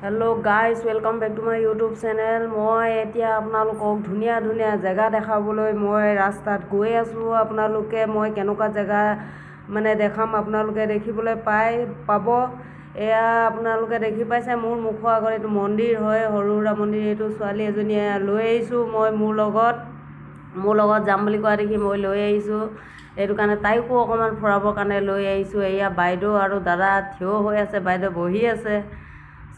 Hello guys, welcome back to my YouTube channel. মই এতিয়া আপোনালোকক ধুনীয়া ধুনীয়া জেগা দেখাবলৈ মই ৰাস্তাত গৈ আছো। আপোনালোকে মই কেনেকুৱা জেগা মানে দেখাম আপোনালোকে দেখিবলৈ পাব। এয়া আপোনালোকে দেখি পাইছে মোৰ মুখৰ আগত এইটো মন্দিৰ হয়, সৰু সুৰা মন্দিৰ। এইটো ছোৱালী এজনীয়ে লৈ আহিছোঁ মই মোৰ লগত যাম বুলি কোৱা দেখি মই লৈ আহিছোঁ। এইটো কাৰণে তাইকো অকণমান ফুৰাবৰ কাৰণে লৈ আহিছোঁ। এয়া বাইদেউ আৰু দাদা থিয় হৈ আছে, বাইদেউ বহি আছে।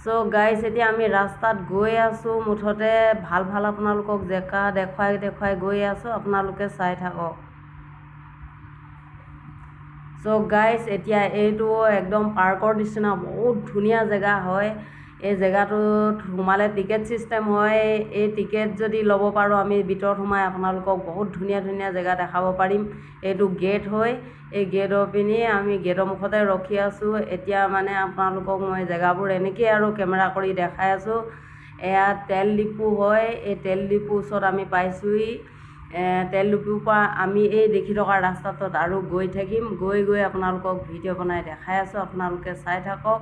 সো গাইজ এতিয়া আমি ৰাস্তাত গৈ আছোঁ। মুঠতে ভাল আপোনালোকক জেগা দেখুৱাই গৈ আছোঁ, আপোনালোকে চাই থাকক। সো গাইজ এতিয়া এইটো একদম পাৰ্কৰ নিচিনা বহুত ধুনীয়া জেগা হয়। এই জেগাটোত সোমালে টিকেট চিষ্টেম হয়। এই টিকেট যদি ল'ব পাৰোঁ আমি ভিতৰত সোমাই আপোনালোকক বহুত ধুনীয়া ধুনীয়া জেগা দেখাব পাৰিম। এইটো গেট হয়, এই গেটৰ পিনি আমি গেটৰ মুখতে ৰখি আছোঁ। এতিয়া মানে আপোনালোকক মই জেগাবোৰ এনেকৈ আৰু কেমেৰা কৰি দেখাই আছোঁ। এয়া তেল ডিপু হয়, এই তেল ডিপুৰ ওচৰত আমি পাইছোঁহি। তেল ডিপুৰ পৰা আমি এই দেখি থকা ৰাস্তাটোত আৰু গৈ থাকিম। গৈ আপোনালোকক ভিডিঅ' বনাই দেখাই আছোঁ, আপোনালোকে চাই থাকক।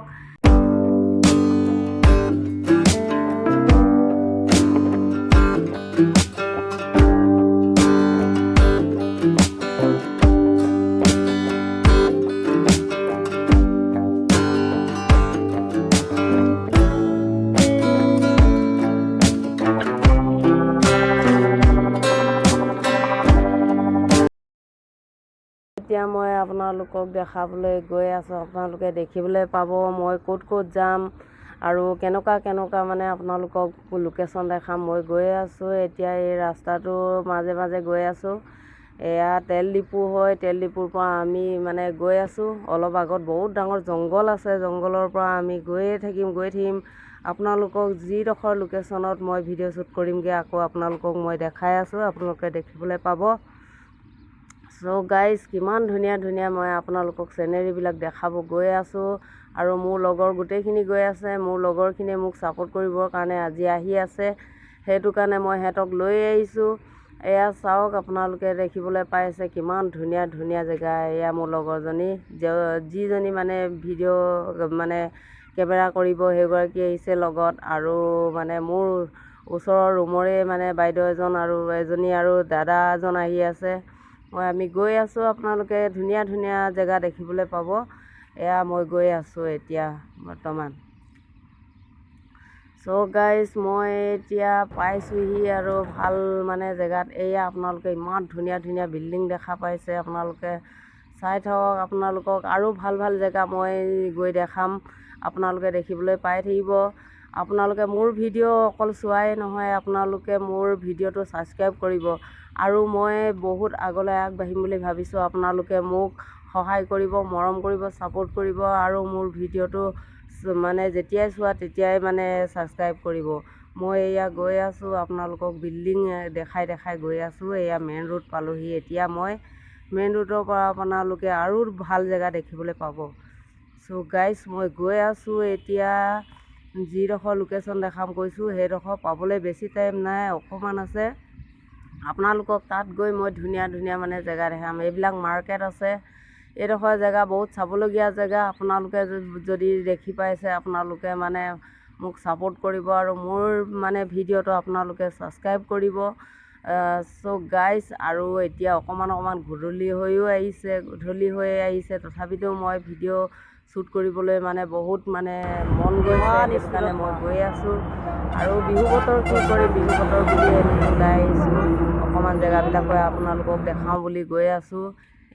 এতিয়া মই আপোনালোকক দেখাবলৈ গৈ আছোঁ। আপোনালোকে দেখিবলৈ পাব মই ক'ত যাম আৰু কেনেকুৱা মানে আপোনালোকক লোকেশ্যন দেখাম। মই গৈ আছোঁ এতিয়া এই ৰাস্তাটোৰ মাজে গৈ আছোঁ। এয়া তেল ডিপু হয়, তেল ডিপুৰ পৰা আমি মানে গৈ আছোঁ। অলপ আগত বহুত ডাঙৰ জংঘল আছে, জংঘলৰ পৰা আমি গৈয়ে থাকিম। আপোনালোকক যিডোখৰ লোকেশ্যনত মই ভিডিঅ' শ্বুট কৰিমগৈ আকৌ আপোনালোকক মই দেখাই আছোঁ, আপোনালোকে দেখিবলৈ পাব। সো গাইজ কিমান ধুনীয়া মই আপোনালোকক চিনেৰীবিলাক দেখাব গৈ আছোঁ। আৰু মোৰ লগৰ গোটেইখিনি গৈ আছে। মোৰ লগৰখিনিয়ে মোক ছাপোৰ্ট কৰিবৰ কাৰণে আজি আহি আছে, সেইটো কাৰণে মই সিহঁতক লৈ আহিছোঁ। এয়া চাওক, আপোনালোকে দেখিবলৈ পাইছে কিমান ধুনীয়া জেগা। এয়া মোৰ লগৰজনী, যিজনী মানে ভিডিঅ' মানে কেমেৰা কৰিব, সেইগৰাকী আহিছে লগত। আৰু মানে মোৰ ওচৰৰ ৰুমৰে মানে বাইদেউ এজন আৰু এজনী আৰু দাদা এজন আহি আছে। আমি গৈ আছোঁ, আপোনালোকে ধুনীয়া জেগা দেখিবলৈ পাব। এয়া মই গৈ আছোঁ এতিয়া বৰ্তমান। সো গাইজ মই এতিয়া পাইছোঁহি আৰু ভাল মানে জেগাত। এয়া আপোনালোকে ইমান ধুনীয়া বিল্ডিং দেখা পাইছে, আপোনালোকে চাই থাকক। আপোনালোকক আৰু ভাল জেগা মই গৈ দেখাম, আপোনালোকে দেখিবলৈ পাই থাকিব। আপোনালোকে মোৰ ভিডিঅ' অকল চোৱাই নহয়, আপোনালোকে মোৰ ভিডিঅ'টো ছাবস্ক্ৰাইব কৰিব। আৰু মই বহুত আগলৈ আগবাঢ়িম বুলি ভাবিছোঁ। আপোনালোকে মোক সহায় কৰিব, মৰম কৰিব, ছাপোৰ্ট কৰিব আৰু মোৰ ভিডিঅ'টো মানে যেতিয়াই চোৱা তেতিয়াই মানে ছাবস্ক্ৰাইব কৰিব। মই এয়া গৈ আছোঁ, আপোনালোকক বিল্ডিং দেখাই গৈ আছোঁ। এয়া মেইন ৰোড পালোহি। এতিয়া মই মেইন ৰোডৰ পৰা আপোনালোকে আৰু ভাল জেগা দেখিবলৈ পাব। সো গাইজ মই গৈ আছোঁ এতিয়া। যিডোখৰ লোকেশ্যন দেখাম কৈছোঁ সেইডোখৰ পাবলৈ বেছি টাইম নাই, অকণমান আছে। আপোনালোকক তাত গৈ মই ধুনীয়া মানে জেগা দেখাম। এইবিলাক মাৰ্কেট আছে। এইডোখৰ জেগা বহুত চাবলগীয়া জেগা। আপোনালোকে যদি দেখি পাইছে, আপোনালোকে মানে মোক ছাপোৰ্ট কৰিব আৰু মোৰ মানে ভিডিঅ'টো আপোনালোকে ছাবস্ক্ৰাইব কৰিব। সো গাইজ আৰু এতিয়া অকণমান গধূলি হৈ আহিছে, তথাপিতো মই ভিডিঅ' শ্বুট কৰিবলৈ মানে বহুত মানে মন গৈছে, সেইটো কাৰণে মই গৈ আছোঁ। আৰু বিহু বতৰ কি কৰিম, বিহু বতৰ বুলি ওলাই আহিছোঁ। অকণমান জেগাবিলাক আপোনালোকক দেখাওঁ বুলি গৈ আছোঁ।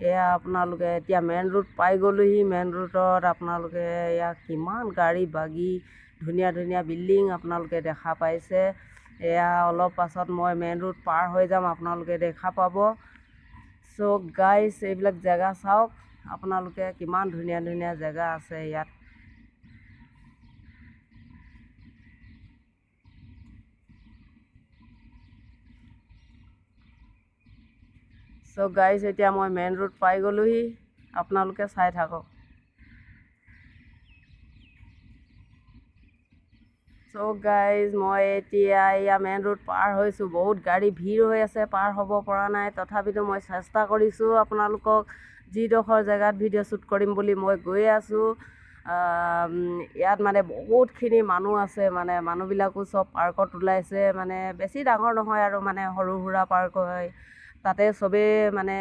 এয়া আপোনালোকে এতিয়া মেইন ৰোড পাই গ'লোহি। মেইন ৰোডত আপোনালোকে এয়া কিমান গাড়ী বাগি ধুনীয়া বিল্ডিং আপোনালোকে দেখা পাইছে। এয়া অলপ পাছত মই মেইন ৰোড পাৰ হৈ যাম, আপোনালোকে দেখা পাব। সো গাইজ এইবিলাক জেগা চাওক, আপোনালোকে কিমান ধুনীয়া জেগা আছে ইয়াত। সো গাইজ এতিয়া মই মেইন ৰোড পাই গ'লোহি, আপোনালোকে চাই থাকক। সো গাইজ মই এতিয়া এয়া মেইন ৰোড পাৰ হৈছোঁ। বহুত গাড়ী ভিৰ হৈ আছে, পাৰ হ'ব পৰা নাই। তথাপিতো মই চেষ্টা কৰিছোঁ আপোনালোকক যিডোখৰ জেগাত ভিডিঅ' শ্বুট কৰিম বুলি মই গৈ আছোঁ। ইয়াত মানে বহুতখিনি মানুহ আছে, মানে মানুহবিলাকো চব পাৰ্কত ওলাইছে, মানে বেছি ডাঙৰ নহয় আৰু মানে সৰু সুৰা পাৰ্ক হয়। তাতে চবেই মানে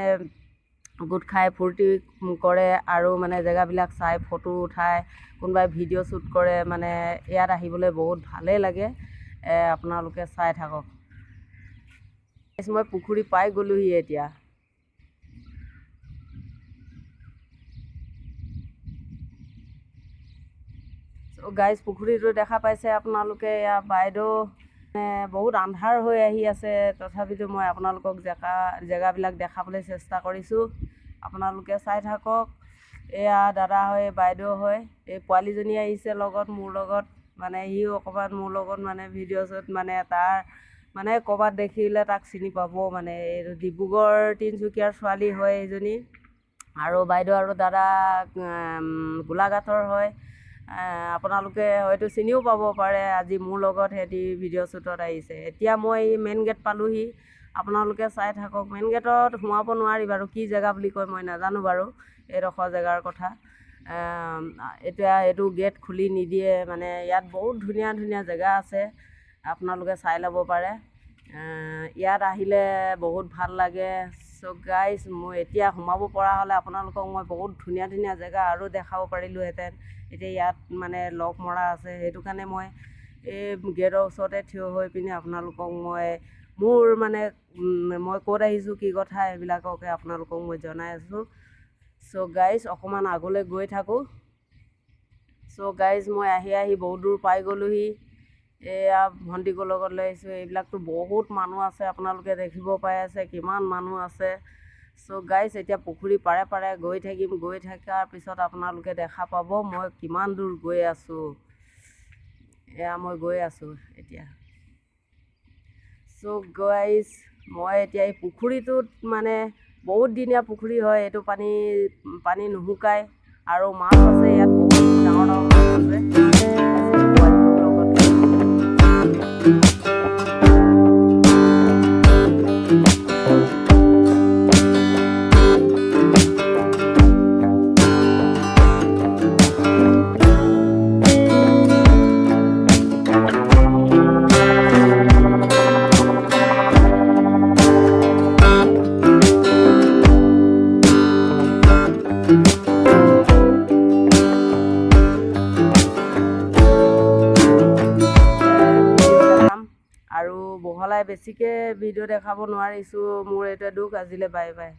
গোট খাই ফূৰ্তি কৰে আৰু মানে জেগাবিলাক চাই ফটো উঠায়, কোনোবাই ভিডিঅ' শ্বুট কৰে। মানে ইয়াত আহিবলৈ বহুত ভালেই লাগে, আপোনালোকে চাই থাকক। মই পুখুৰী পাই গ'লোহি এতিয়া। গাইজ পুখুৰীটো দেখা পাইছে আপোনালোকে। এয়া বাইদেউ মানে বহুত আন্ধাৰ হৈ আহি আছে, তথাপিতো মই আপোনালোকক জেগাবিলাক দেখাবলৈ চেষ্টা কৰিছোঁ। আপোনালোকে চাই থাকক। এয়া দাদা হয়, বাইদেউ হয়, এই পোৱালীজনী আহিছে লগত, মোৰ লগত। মানে সিও অকণমান মোৰ লগত মানে ভিডিঅ'ছত মানে তাৰ মানে ক'ৰবাত দেখিলে তাক চিনি পাব। মানে এইটো ডিব্ৰুগড় তিনিচুকীয়াৰ ছোৱালী হয় এইজনী, আৰু বাইদেউ আৰু দাদা গোলাঘাটৰ হয়। আপোনালোকে হয়তো চিনিও পাব পাৰে। আজি মোৰ লগত সিহঁতি ভিডিঅ' শ্বুটত আহিছে। এতিয়া মই মেইন গেট পালোহি, আপোনালোকে চাই থাকক। মেইন গেটত সোমাব নোৱাৰি বাৰু, কি জেগা বুলি কয় মই নাজানো বাৰু এইডোখৰ জেগাৰ কথা। এতিয়া এইটো গেট খুলি নিদিয়ে, মানে ইয়াত বহুত ধুনীয়া ধুনীয়া জেগা আছে, আপোনালোকে চাই ল'ব পাৰে। ইয়াত আহিলে বহুত ভাল লাগে। চ' গাইজ, মই এতিয়া সোমাব পৰা হ'লে আপোনালোকক মই বহুত ধুনীয়া ধুনীয়া জেগা আৰু দেখাব পাৰিলোঁহেঁতেন। এতিয়া ইয়াত মানে লক মৰা আছে, সেইটো কাৰণে মই এই গেটৰ ওচৰতে থিয় হৈ পিনে আপোনালোকক মোৰ মানে মই ক'ত আহিছোঁ, কি কথা, এইবিলাককে আপোনালোকক মই জনাই আছোঁ। চ' গাইজ, অকণমান আগলৈ গৈ থাকোঁ। চ' গাইজ, মই আহি বহুত দূৰ পাই গ'লোহি। এয়া ভণ্টিক লগত লৈ আহিছোঁ। এইবিলাকতো বহুত মানুহ আছে, আপোনালোকে দেখিব পাই আছে কিমান মানুহ আছে। চ' গাইজ, এতিয়া পুখুৰী পাৰে পাৰে গৈ থাকিম। গৈ থকাৰ পিছত আপোনালোকে দেখা পাব মই কিমান দূৰ গৈ আছোঁ। এয়া মই গৈ আছোঁ এতিয়া। চ' গাইজ, মই এতিয়া এই পুখুৰীটোত মানে বহুত দিনীয়া পুখুৰী হয়, এইটো পানী নুশুকায় আৰু মাছ আছে ইয়াত, বহুত ডাঙৰ ডাঙৰ মাছ আছে। আৰু বহলাই বেছিকৈ ভিডিঅ' দেখাব নোৱাৰিছোঁ, মোৰ এইটোৱে দুখ। আজিলৈ বাই বাই।